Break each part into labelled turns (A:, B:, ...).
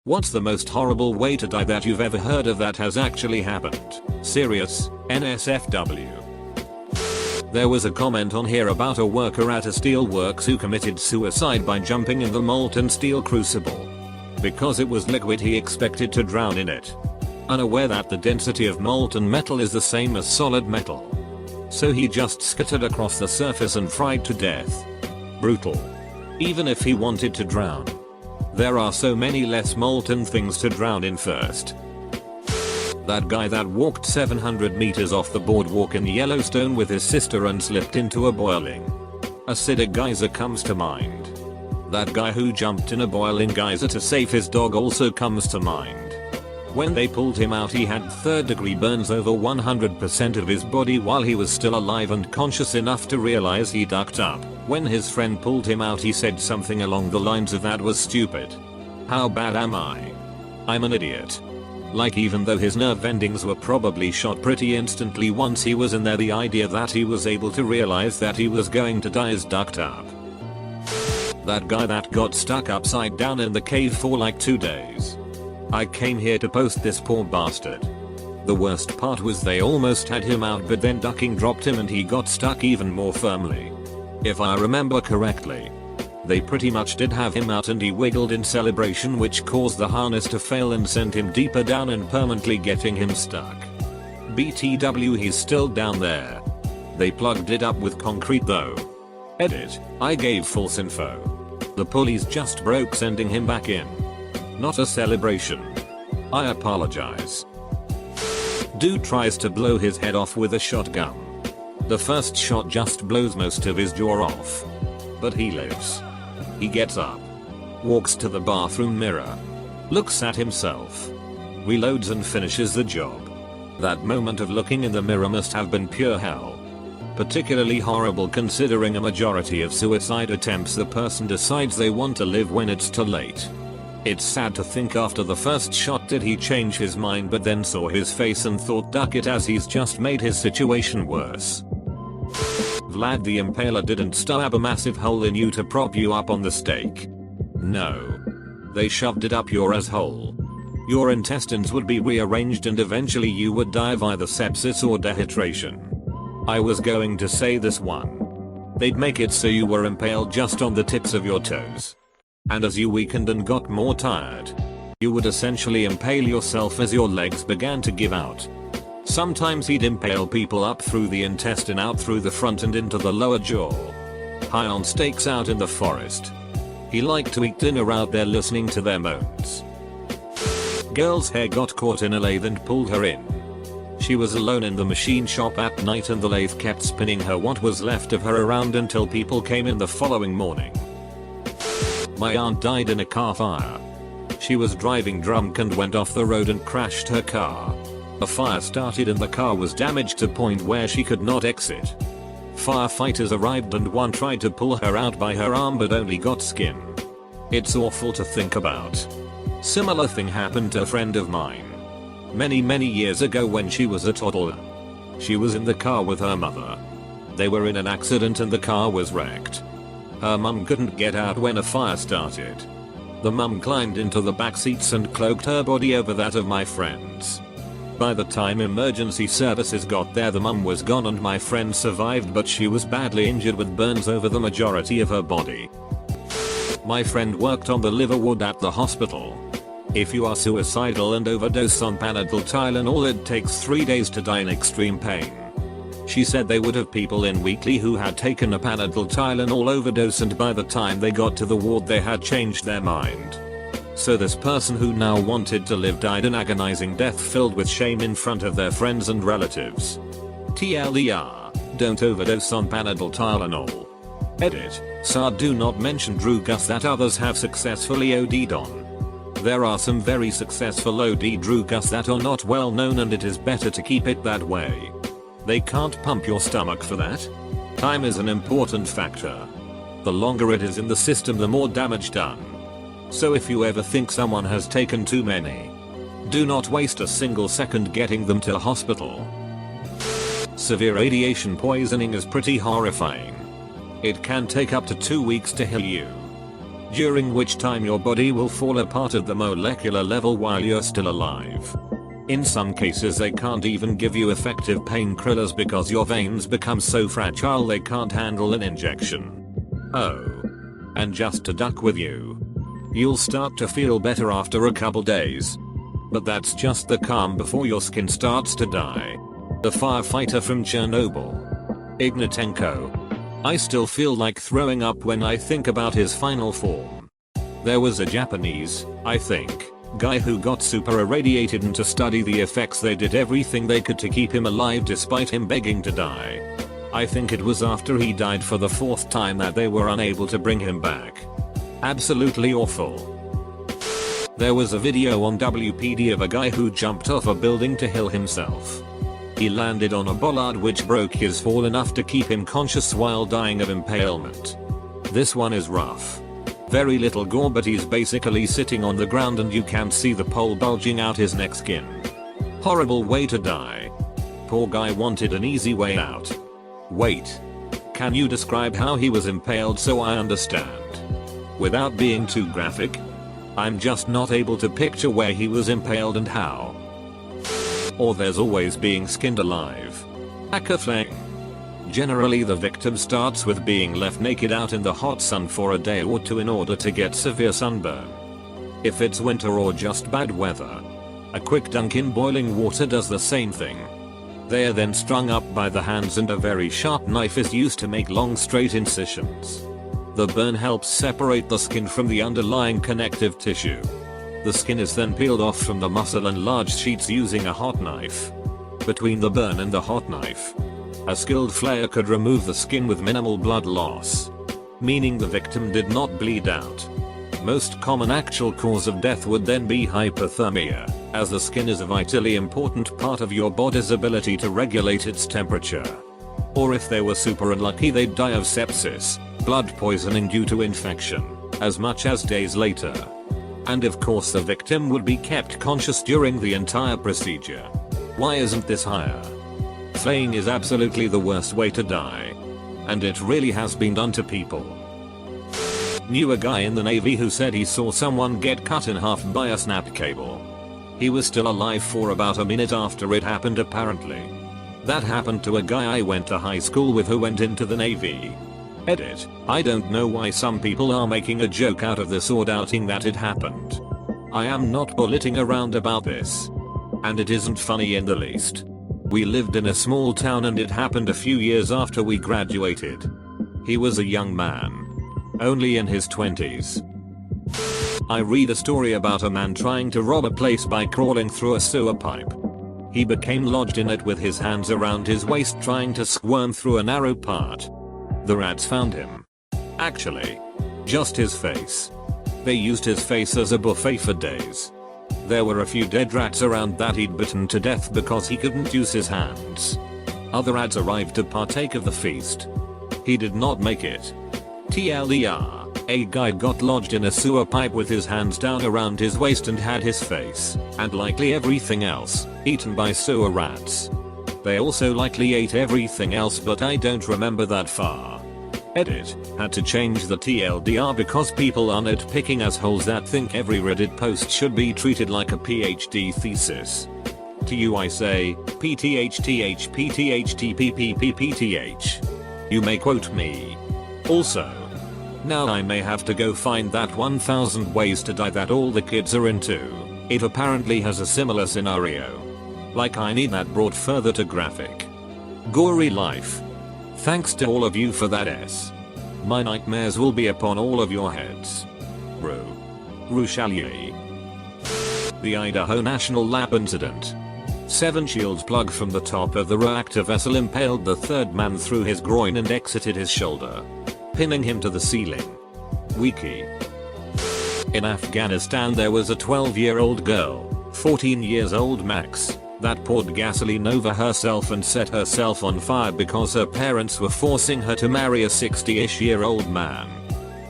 A: What's the most horrible way to die that you've ever heard of that has actually happened? Serious, NSFW. There was a comment on here about a worker at a steelworks who committed suicide by jumping in the molten steel crucible. Because it was liquid, he expected to drown in it, unaware that the density of molten metal is the same as solid metal. So he just skittered across the surface and fried to death. Brutal. Even if he wanted to drown, there are so many less molten things to drown in first. That guy that walked 700 meters off the boardwalk in Yellowstone with his sister and slipped into a boiling acidic geyser comes to mind. That guy who jumped in a boiling geyser to save his dog also comes to mind. When they pulled him out, he had third-degree burns over 100% of his body while he was still alive and conscious enough to realize he ducked up. When his friend pulled him out, he said something along the lines of, "That was stupid. How bad am I? I'm an idiot." Like, even though his nerve endings were probably shot pretty instantly once he was in there, the idea that he was able to realize that he was going to die is ducked up. That guy that got stuck upside down in the cave for like 2 days. I came here to post this poor bastard. The worst part was they almost had him out, but then ducking dropped him and he got stuck even more firmly. If I remember correctly, they pretty much did have him out and he wiggled in celebration, which caused the harness to fail and sent him deeper down and permanently getting him stuck. BTW, he's still down there. They plugged it up with concrete though. Edit, I gave false info. The pulleys just broke, sending him back in. Not a celebration. I apologize. Dude tries to blow his head off with a shotgun. The first shot just blows most of his jaw off. But he lives. He gets up, walks to the bathroom mirror, looks at himself, reloads and finishes the job. That moment of looking in the mirror must have been pure hell. Particularly horrible considering a majority of suicide attempts the person decides they want to live when it's too late. It's sad to think after the first shot did he change his mind, but then saw his face and thought, duck it, as he's just made his situation worse. Vlad the Impaler didn't stab a massive hole in you to prop you up on the stake. No. They shoved it up your asshole. Your intestines would be rearranged and eventually you would die of either sepsis or dehydration. I was going to say this one. They'd make it so you were impaled just on the tips of your toes. And as you weakened and got more tired, you would essentially impale yourself as your legs began to give out. Sometimes he'd impale people up through the intestine, out through the front and into the lower jaw. High on stakes out in the forest. He liked to eat dinner out there listening to their moans. Girl's hair got caught in a lathe and pulled her in. She was alone in the machine shop at night and the lathe kept spinning her what was left of her around until people came in the following morning. My aunt died in a car fire. She was driving drunk and went off the road and crashed her car. A fire started and the car was damaged to the point where she could not exit. Firefighters arrived and one tried to pull her out by her arm but only got skin. It's awful to think about. Similar thing happened to a friend of mine. Many years ago when she was a toddler. She was in the car with her mother. They were in an accident and the car was wrecked. Her mum couldn't get out when a fire started. The mum climbed into the back seats and cloaked her body over that of my friend's. By the time emergency services got there, the mum was gone and my friend survived, but she was badly injured with burns over the majority of her body. My friend worked on the liver ward at the hospital. If you are suicidal and overdose on Panadol Tylenol, it takes 3 days to die in extreme pain. She said they would have people in weekly who had taken a Panadol Tylenol overdose and by the time they got to the ward they had changed their mind. So this person who now wanted to live died an agonizing death filled with shame in front of their friends and relatives. TLDR, don't overdose on Panadol Tylenol. Edit, SAR, do not mention drugas that others have successfully OD'd on. There are some very successful OD drugas that are not well known and it is better to keep it that way. They can't pump your stomach for that. Time is an important factor. The longer it is in the system, the more damage done. So if you ever think someone has taken too many, do not waste a single second getting them to a hospital. Severe radiation poisoning is pretty horrifying. It can take up to 2 weeks to heal you. during which time your body will fall apart at the molecular level while you're still alive. In some cases they can't even give you effective painkillers because your veins become so fragile they can't handle an injection. Oh. And just to duck with you. You'll start to feel better after a couple days. But that's just the calm before your skin starts to die. The firefighter from Chernobyl. Ignatenko. I still feel like throwing up when I think about his final form. There was a Japanese, I think, guy who got super irradiated, and to study the effects they did everything they could to keep him alive despite him begging to die. I think it was after he died for the 4th time that they were unable to bring him back. Absolutely awful. There was a video on WPD of a guy who jumped off a building to heal himself. He landed on a bollard which broke his fall enough to keep him conscious while dying of impalement. This one is rough. Very little gore, but he's basically sitting on the ground and you can see the pole bulging out his neck skin. Horrible way to die. Poor guy wanted an easy way out. Wait. Can you describe how he was impaled so I understand? Without being too graphic? I'm just not able to picture where he was impaled and how. Or there's always being skinned alive. Akaflang. Generally the victim starts with being left naked out in the hot sun for a day or two in order to get severe sunburn. If it's winter or just bad weather, a quick dunk in boiling water does the same thing. They are then strung up by the hands and a very sharp knife is used to make long straight incisions. The burn helps separate the skin from the underlying connective tissue. The skin is then peeled off from the muscle in large sheets using a hot knife. Between the burn and the hot knife, a skilled flayer could remove the skin with minimal blood loss, meaning the victim did not bleed out. Most common actual cause of death would then be hypothermia, as the skin is a vitally important part of your body's ability to regulate its temperature. Or if they were super unlucky, they'd die of sepsis, blood poisoning due to infection, as much as days later. And of course the victim would be kept conscious during the entire procedure. Why isn't this higher? Flaying is absolutely the worst way to die. And it really has been done to people. Knew a guy in the Navy who said he saw someone get cut in half by a snap cable. He was still alive for about a minute after it happened apparently. That happened to a guy I went to high school with who went into the Navy. Edit. I don't know why some people are making a joke out of this or doubting that it happened. I am not bulleting around about this. And it isn't funny in the least. We lived in a small town and it happened a few years after we graduated. He was a young man. Only in his 20s. I read a story about a man trying to rob a place by crawling through a sewer pipe. He became lodged in it with his hands around his waist trying to squirm through a narrow part. The rats found him. Actually, just his face. They used his face as a buffet for days. There were a few dead rats around that he'd bitten to death because he couldn't use his hands. Other rats arrived to partake of the feast. He did not make it. TLDR, a guy got lodged in a sewer pipe with his hands down around his waist and had his face, and likely everything else, eaten by sewer rats. They also likely ate everything else, but I don't remember that far. Edit. Had to change the TLDR because people are nitpicking assholes that think every Reddit post should be treated like a PhD thesis. To you I say, PTHTH PTHTPPPPTH. You may quote me. Also, now I may have to go find that 1000 ways to die that all the kids are into. It apparently has a similar scenario. Like I need that brought further to graphic. Gory life. Thanks to all of you for that S. My nightmares will be upon all of your heads. Rue Chalier. The Idaho National Lab incident. 7 shields plug from the top of the reactor vessel impaled the third man through his groin and exited his shoulder, pinning him to the ceiling. Wiki. In Afghanistan there was a 12-year-old girl, 14 years old max, that poured gasoline over herself and set herself on fire because her parents were forcing her to marry a 60-ish-year-old man.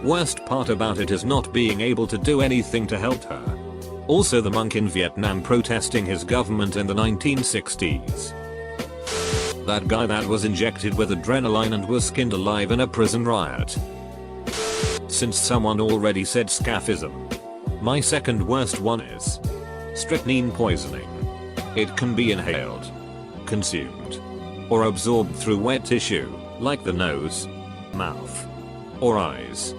A: Worst part about it is not being able to do anything to help her. Also the monk in Vietnam protesting his government in the 1960s. That guy that was injected with adrenaline and was skinned alive in a prison riot. since someone already said scaphism. My second worst one is strychnine poisoning. It can be inhaled, consumed, or absorbed through wet tissue, like the nose, mouth, or eyes.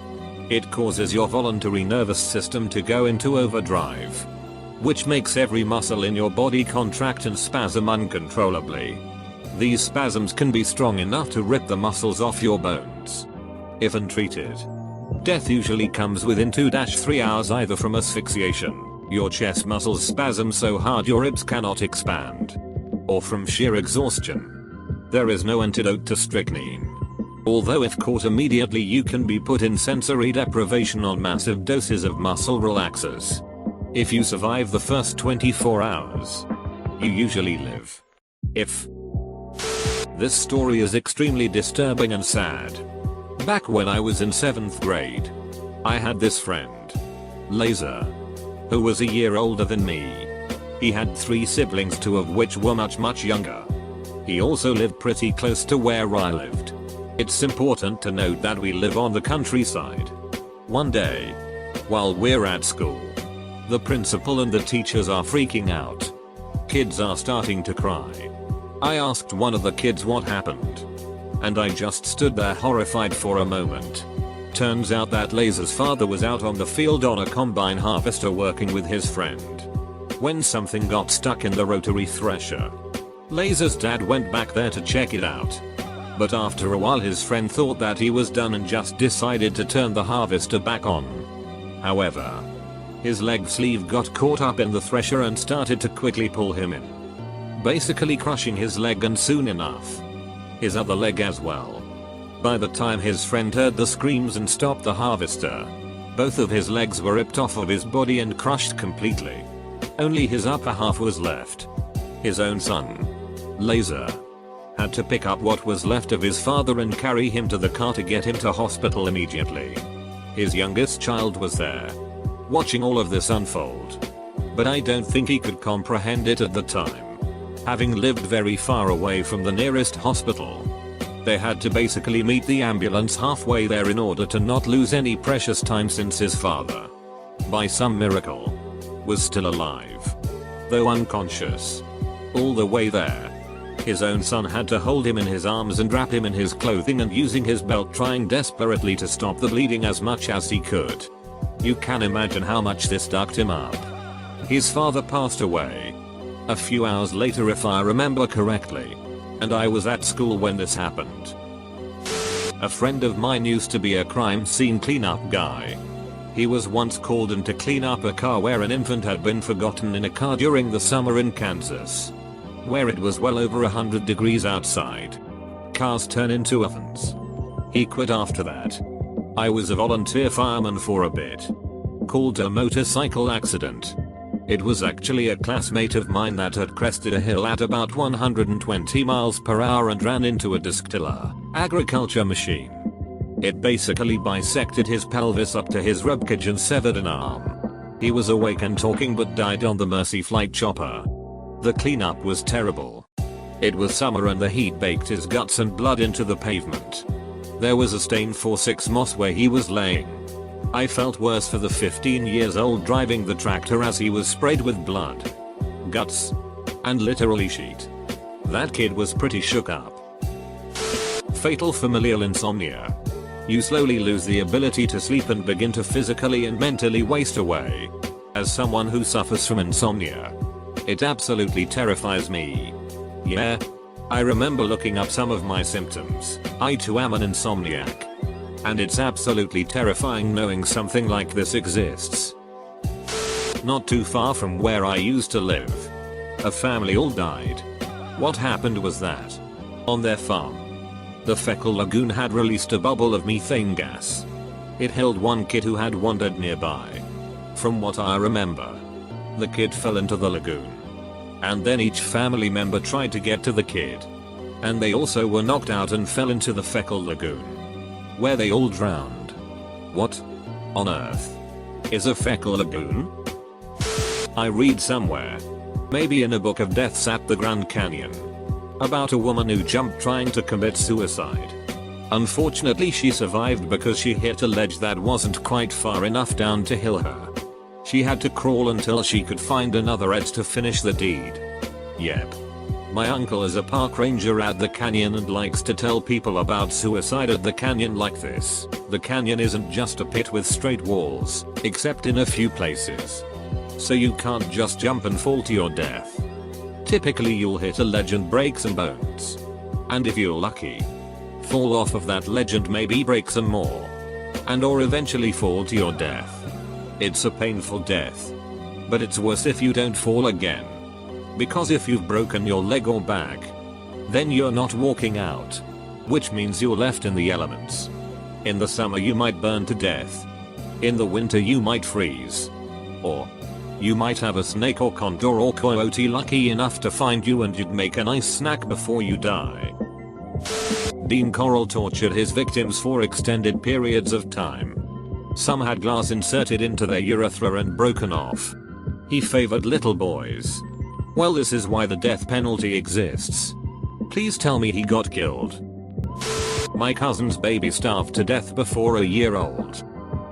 A: It causes your voluntary nervous system to go into overdrive, which makes every muscle in your body contract and spasm uncontrollably. These spasms can be strong enough to rip the muscles off your bones. If untreated, death usually comes within 2-3 hours, either from asphyxiation, your chest muscles spasm so hard your ribs cannot expand, or from sheer exhaustion. There is no antidote to strychnine. Although if caught immediately you can be put in sensory deprivation on massive doses of muscle relaxers. If you survive the first 24 hours, you usually live. This story is extremely disturbing and sad. Back when I was in 7th grade, I had this friend, Laser, who was a year older than me. He had 3 siblings, 2 of which were much younger. He also lived pretty close to where I lived. It's important to note that we live on the countryside. One day, while we're at school, the principal and the teachers are freaking out. Kids are starting to cry. I asked one of the kids what happened, and I just stood there horrified for a moment. Turns out that Laser's father was out on the field on a combine harvester working with his friend when something got stuck in the rotary thresher. Laser's dad went back there to check it out, but after a while his friend thought that he was done and just decided to turn the harvester back on. However, his leg sleeve got caught up in the thresher and started to quickly pull him in, basically crushing his leg and soon enough, his other leg as well. By the time his friend heard the screams and stopped the harvester, both of his legs were ripped off of his body and crushed completely. Only his upper half was left. His own son, Laser, had to pick up what was left of his father and carry him to the car to get him to hospital immediately. His youngest child was there, watching all of this unfold. But I don't think he could comprehend it at the time. Having lived very far away from the nearest hospital, they had to basically meet the ambulance halfway there in order to not lose any precious time, since his father, by some miracle, was still alive, though unconscious. All the way there, his own son had to hold him in his arms and wrap him in his clothing and using his belt, trying desperately to stop the bleeding as much as he could. You can imagine how much this ducked him up. His father passed away a few hours later, if I remember correctly, and I was at school when this happened. A friend of mine used to be a crime scene cleanup guy. He was once called in to clean up a car where an infant had been forgotten in a car during the summer in Kansas, where it was well over 100 degrees outside. Cars turn into ovens. He quit after that. I was a volunteer fireman for a bit. Called a motorcycle accident. It was actually a classmate of mine that had crested a hill at about 120 miles per hour and ran into a disc tiller agriculture machine. It basically bisected his pelvis up to his ribcage and severed an arm. He was awake and talking but died on the Mercy flight chopper. The cleanup was terrible. It was summer and the heat baked his guts and blood into the pavement. There was a stain for 6 moss where he was laying. I felt worse for the 15 years old driving the tractor as he was sprayed with blood, guts, and literally sheet. That kid was pretty shook up. Fatal familial insomnia. You slowly lose the ability to sleep and begin to physically and mentally waste away. As someone who suffers from insomnia, it absolutely terrifies me. Yeah, I remember looking up some of my symptoms. I too am an insomniac. And it's absolutely terrifying knowing something like this exists. Not too far from where I used to live, a family all died. What happened was that, on their farm, the fecal lagoon had released a bubble of methane gas. It held one kid who had wandered nearby. From what I remember, the kid fell into the lagoon. And then each family member tried to get to the kid. And they also were knocked out and fell into the fecal lagoon, where they all drowned. What on earth is a fecal lagoon? I read somewhere, maybe in a book of deaths at the Grand Canyon, about a woman who jumped trying to commit suicide. Unfortunately she survived because she hit a ledge that wasn't quite far enough down to heal her. She had to crawl until she could find another edge to finish the deed. Yep. My uncle is a park ranger at the canyon and likes to tell people about suicide at the canyon like this. The canyon isn't just a pit with straight walls, except in a few places. So you can't just jump and fall to your death. Typically you'll hit a ledge and break some bones. And if you're lucky, fall off of that ledge and maybe break some more. And or eventually fall to your death. It's a painful death. But it's worse if you don't fall again. Because if you've broken your leg or back, then you're not walking out. Which means you're left in the elements. In the summer you might burn to death. In the winter you might freeze. Or you might have a snake or condor or coyote lucky enough to find you and you'd make a nice snack before you die. Dean Corll tortured his victims for extended periods of time. Some had glass inserted into their urethra and broken off. He favored little boys. Well, this is why the death penalty exists. Please tell me he got killed. My cousin's baby starved to death before a year old.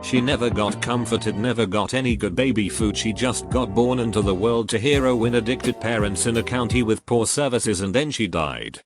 A: She never got comforted, never got any good baby food, she just got born into the world to heroin addicted parents in a county with poor services and then she died.